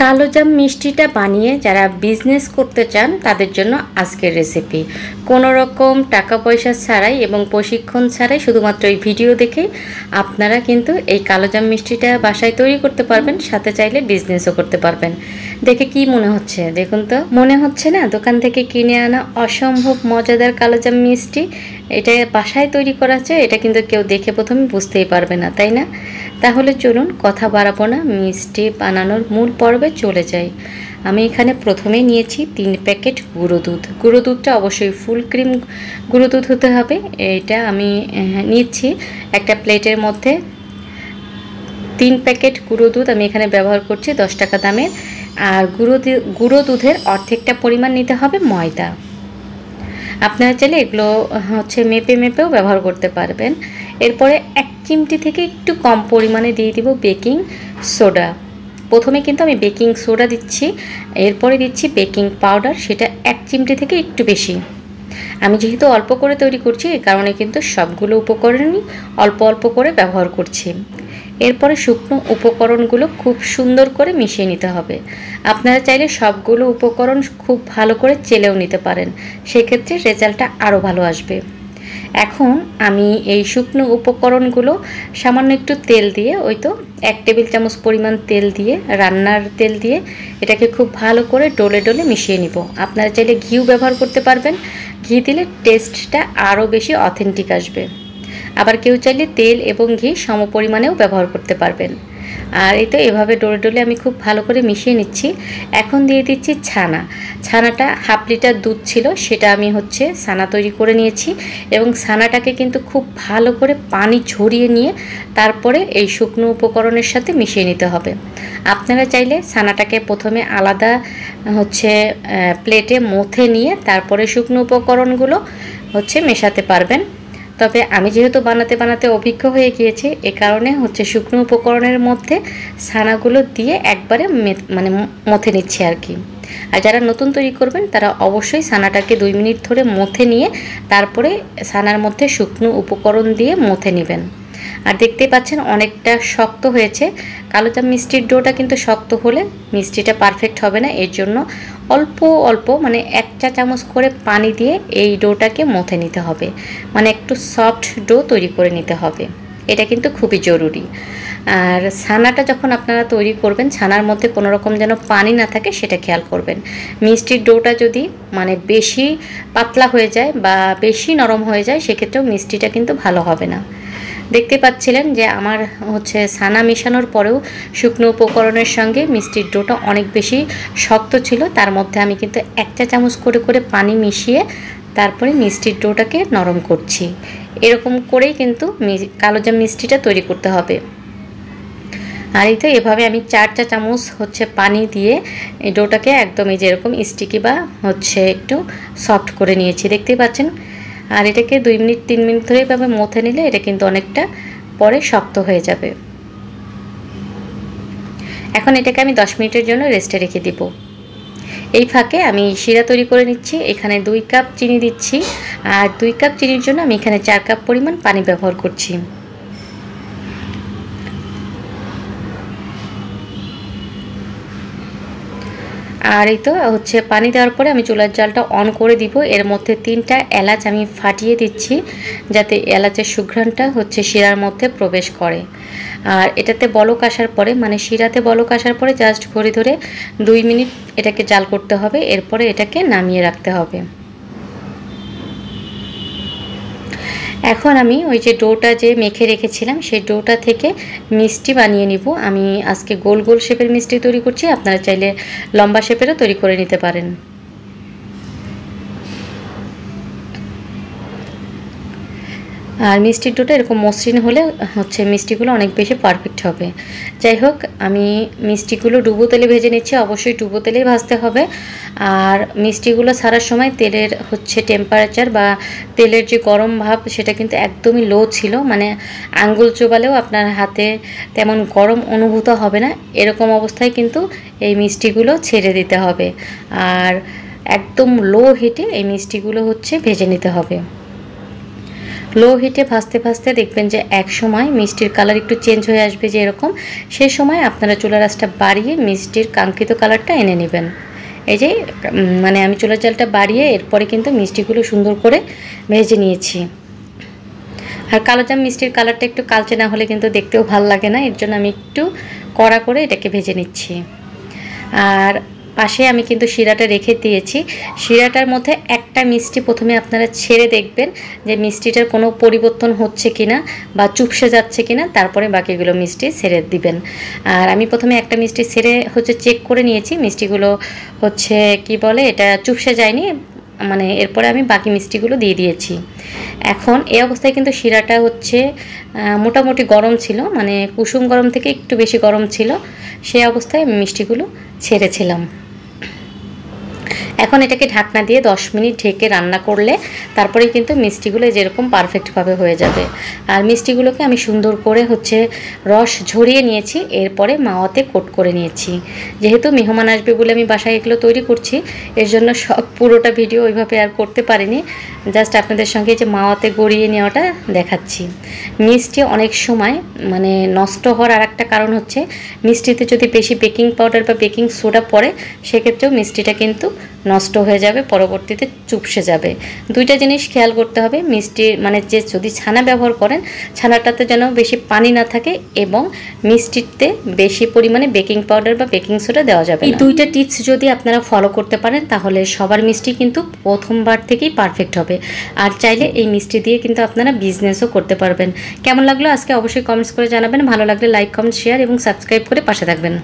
কালোজাম মিষ্টিটা বানিয়ে যারা বিজনেস করতে চান তাদের জন্য আজকের রেসিপি। কোনো রকম টাকা পয়সা ছাড়াই এবং প্রশিক্ষণ ছাড়াই শুধুমাত্র এই ভিডিও দেখে আপনারা কিন্তু এই কালোজাম মিষ্টিটা বাসায় তৈরি করতে পারবেন, সাথে চাইলে বিজনেসও করতে পারবেন। দেখে কি মনে হচ্ছে দেখুন তো, মনে হচ্ছে না দোকান থেকে কিনে আনা অসম্ভব মজাদার কালোজাম মিষ্টি? এটা বাসায় তৈরি করা আছে, এটা কিন্তু কেউ দেখে প্রথমে বুঝতেই পারবে না, তাই না? তাহলে চলুন কথা বাড়াবো না, মিষ্টি বানানোর মূল পর্বে চলে যাই। আমি এখানে প্রথমেই নিয়েছি 3 প্যাকেট গুঁড়ো দুধ। গুঁড়ো দুধটা অবশ্যই ফুল ক্রিম গুঁড়ো দুধ হতে হবে। এটা আমি নিচ্ছি একটা প্লেটের মধ্যে। 3 প্যাকেট গুঁড়ো দুধ আমি এখানে ব্যবহার করছি 10 টাকা দামের। আর গুঁড়ো দুধের অর্ধেকটা পরিমাণ নিতে হবে ময়দা। আপনারা চাইলে এগুলো মেপেও ব্যবহার করতে পারবেন। এরপরে 1 চিমটি থেকে একটু কম পরিমাণে দিয়ে দিব বেকিং সোডা। প্রথমে কিন্তু আমি বেকিং সোডা দিচ্ছি, এরপরে দিচ্ছি বেকিং পাউডার, সেটা 1 চিমটি থেকে একটু বেশি। আমি যেহেতু অল্প করে তৈরি করছি এই কারণে কিন্তু সবগুলো উপকরণই অল্প অল্প করে ব্যবহার করছি। এরপরে শুকনো উপকরণগুলো খুব সুন্দর করে মিশিয়ে নিতে হবে। আপনারা চাইলে সবগুলো উপকরণ খুব ভালো করে চেলেও নিতে পারেন, সেক্ষেত্রে রেজাল্টটা আরও ভালো আসবে। এখন আমি এই শুকনো উপকরণগুলো সামান্য একটু তেল দিয়ে, 1 টেবিল চামচ পরিমাণ তেল দিয়ে, রান্নার তেল দিয়ে এটাকে খুব ভালো করে ডলে ডলে মিশিয়ে নিব। আপনারা চাইলে ঘিও ব্যবহার করতে পারবেন, ঘি দিলে টেস্টটা আরও বেশি অথেন্টিক আসবে। আবার কেউ চাইলে তেল এবং ঘি সম পরিমাণেও ব্যবহার করতে পারবেন। আর এভাবে ডলে ডলে আমি খুব ভালো করে মিশিয়ে নিচ্ছি। এখন দিয়ে দিচ্ছি ছানাটা 1/2 লিটার দুধ ছিল, সেটা আমি ছানা তৈরি করে নিয়েছি এবং ছানাটাকে কিন্তু খুব ভালো করে পানি ঝরিয়ে নিয়ে তারপরে এই শুকনো উপকরণের সাথে মিশিয়ে নিতে হবে। আপনারা চাইলে ছানাটাকে প্রথমে আলাদা প্লেটে মথে নিয়ে তারপরে শুকনো উপকরণগুলো মেশাতে পারবেন। তবে আমি যেহেতু বানাতে বানাতে অভিজ্ঞ হয়ে গিয়েছি, এ কারণে শুকনো উপকরণের মধ্যে ছানাগুলো দিয়ে একবারে মথে নিচ্ছি আর কি। আর যারা নতুন তৈরি করবেন তারা অবশ্যই ছানাটাকে 2 মিনিট ধরে মথে নিয়ে তারপরে ছানার মধ্যে শুকনো উপকরণ দিয়ে মথে নেবেন। আর দেখতে পাচ্ছেন অনেকটা শক্ত হয়েছে। কালোজাম মিষ্টির ডোটা কিন্তু শক্ত হলে মিষ্টিটা পারফেক্ট হবে না, এর জন্য অল্প অল্প 1 চা চামচ করে পানি দিয়ে এই ডোটাকে মথে নিতে হবে, একটু সফট ডো তৈরি করে নিতে হবে। এটা কিন্তু খুবই জরুরি। আর ছানাটা যখন আপনারা তৈরি করবেন, ছানার মধ্যে কোনো রকম যেন পানি না থাকে সেটা খেয়াল করবেন। মিষ্টির ডোটা যদি বেশি পাতলা হয়ে যায় বা বেশি নরম হয়ে যায়, সেক্ষেত্রেও মিষ্টিটা কিন্তু ভালো হবে না। দেখতে পাচ্ছিলেন যে আমার ছানা মেশানোর পরেও শুকনো উপকরণের সঙ্গে মিষ্টির ডোটা অনেক বেশি শক্ত ছিল। তার মধ্যে আমি কিন্তু 1 চা চামচ করে করে পানি মিশিয়ে তারপরে মিষ্টির ডোটাকে নরম করছি। এরকম করেই কিন্তু কালোজাম মিষ্টিটা তৈরি করতে হবে। আর এভাবে আমি 4 চা চামচ পানি দিয়ে এই ডোটাকে একদম যেরকম স্টিকি বা একটু সফট করে নিয়েছি, দেখতেই পাচ্ছেন। আর এটাকে 2 মিনিট 3 মিনিট ধরে এভাবে মথে নিলে এটা কিন্তু অনেকটা পরে শক্ত হয়ে যাবে। এখন এটাকে আমি 10 মিনিটের জন্য রেস্টে রেখে দিব। এই ফাঁকে আমি শিরা তৈরি করে নিচ্ছি। এখানে 2 কাপ চিনি দিচ্ছি, আর 2 কাপ চিনির জন্য আমি এখানে 4 কাপ পরিমাণ পানি ব্যবহার করছি। আর পানি দেওয়ার পরে আমি চুলার জালটা অন করে দিব। এর মধ্যে 3টা এলাচ আমি ফাটিয়ে দিচ্ছি, যাতে এলাচের সুঘ্রাণটা শিরার মধ্যে প্রবেশ করে। আর এটাতে বলক আসার পরে শিরাতে বলক আসার পরে জাস্ট ঘড়ি ধরে 2 মিনিট এটাকে জাল করতে হবে। এরপরে এটাকে নামিয়ে রাখতে হবে। এখন আমি ডোটা মেখে রেখেছিলাম সেই ডোটা থেকে মিষ্টি বানিয়ে নিব। আমি আজকে গোল গোল শেপের মিষ্টি তৈরি করছি, আপনারা চাইলে লম্বা শেপেরও তৈরি করে নিতে পারেন। আর মিষ্টির ডোটা এরকম মসৃণ হলে মিষ্টিগুলো অনেক বেশি পারফেক্ট হবে। যাই হোক, আমি মিষ্টিগুলো ডুবো তেলে ভেজে নিচ্ছি। অবশ্যই ডুবো তেলেই ভাজতে হবে। আর মিষ্টিগুলো ছাড়ার সময় তেলের টেম্পারেচার বা তেলের যে গরম ভাব সেটা কিন্তু একদমই লো ছিল, আঙ্গুল চোবালেও আপনার হাতে তেমন গরম অনুভূত হবে না। এরকম অবস্থায় কিন্তু এই মিষ্টিগুলো ছেড়ে দিতে হবে। আর একদম লো হিটে এই মিষ্টিগুলো ভেজে নিতে হবে। লো হিটে ভাজতে ভাজতে দেখবেন যে এক সময় মিষ্টির কালার একটু চেঞ্জ হয়ে আসবে, যে এরকম, সেই সময় আপনারা চুলার আঁচটা বাড়িয়ে মিষ্টির কাঙ্ক্ষিত কালারটা এনে নেবেন। এই যে মানে আমি চুলার জালটা বাড়িয়ে এরপরে কিন্তু মিষ্টিগুলো সুন্দর করে ভেজে নিয়েছি। আর কালোজাম মিষ্টির কালারটা একটু কালচে না হলে কিন্তু দেখতেও ভালো লাগে না, এর জন্য আমি একটু কড়া করে এটাকে ভেজে নিচ্ছি। আর পাশে আমি কিন্তু শিরাটা রেখে দিয়েছি। শিরাটার মধ্যে একটা মিষ্টি প্রথমে আপনারা ছেড়ে দেখবেন যে মিষ্টিটার কোনো পরিবর্তন হচ্ছে কিনা বা চুপসে যাচ্ছে কিনা, তারপরে বাকিগুলো মিষ্টি ছেড়ে দিবেন। আর আমি প্রথমে একটা মিষ্টি ছেড়ে চেক করে নিয়েছি, মিষ্টিগুলো কি বলে এটা চুপসে যায়নি, মানে এরপরে আমি বাকি মিষ্টিগুলো দিয়ে দিয়েছি। এখন এই অবস্থায় কিন্তু শিরাটা মোটামুটি গরম ছিল, মানে কুসুম গরম থেকে একটু বেশি গরম ছিল, সেই অবস্থায় আমি মিষ্টিগুলো ছেড়েছিলাম। এখন এটাকে ঢাকনা দিয়ে 10 মিনিট ঢেকে রান্না করলে তারপরে কিন্তু মিষ্টিগুলো যেরকম পারফেক্টভাবে হয়ে যাবে। আর মিষ্টিগুলোকে আমি সুন্দর করে রস ঝরিয়ে নিয়েছি, এরপরে মাওয়াতে কোট করে নিয়েছি। যেহেতু মেহমান আসবে বলে আমি বাসায় এগুলো তৈরি করছি, এর জন্য পুরোটা ভিডিও ওইভাবে আর করতে পারিনি, জাস্ট আপনাদের সঙ্গে যে মাওয়াতে গড়িয়ে নেওয়াটা দেখাচ্ছি। মিষ্টি অনেক সময় মানে নষ্ট হওয়ার আর একটা কারণ মিষ্টিতে যদি বেশি বেকিং পাউডার বা বেকিং সোডা পড়ে, সেক্ষেত্রেও মিষ্টিটা কিন্তু নষ্ট হয়ে যাবে, পরবর্তীতে চুপসে যাবে। দুইটা জিনিস খেয়াল করতে হবে, মিষ্টি মানে যে যদি ছানা ব্যবহার করেন, ছানাটাতে যেন বেশি পানি না থাকে এবং মিষ্টিতে বেশি পরিমাণে বেকিং পাউডার বা বেকিং সোডা দেওয়া যাবে না। এই দুইটা টিপস যদি আপনারা ফলো করতে পারেন, তাহলে সবার মিষ্টি কিন্তু প্রথমবার থেকেই পারফেক্ট হবে। আর চাইলে এই মিষ্টি দিয়ে কিন্তু আপনারা বিজনেসও করতে পারবেন। কেমন লাগলো আজকে অবশ্যই কমেন্টস করে জানাবেন। ভালো লাগলে লাইক, কমেন্ট, শেয়ার এবং সাবস্ক্রাইব করে পাশে থাকবেন।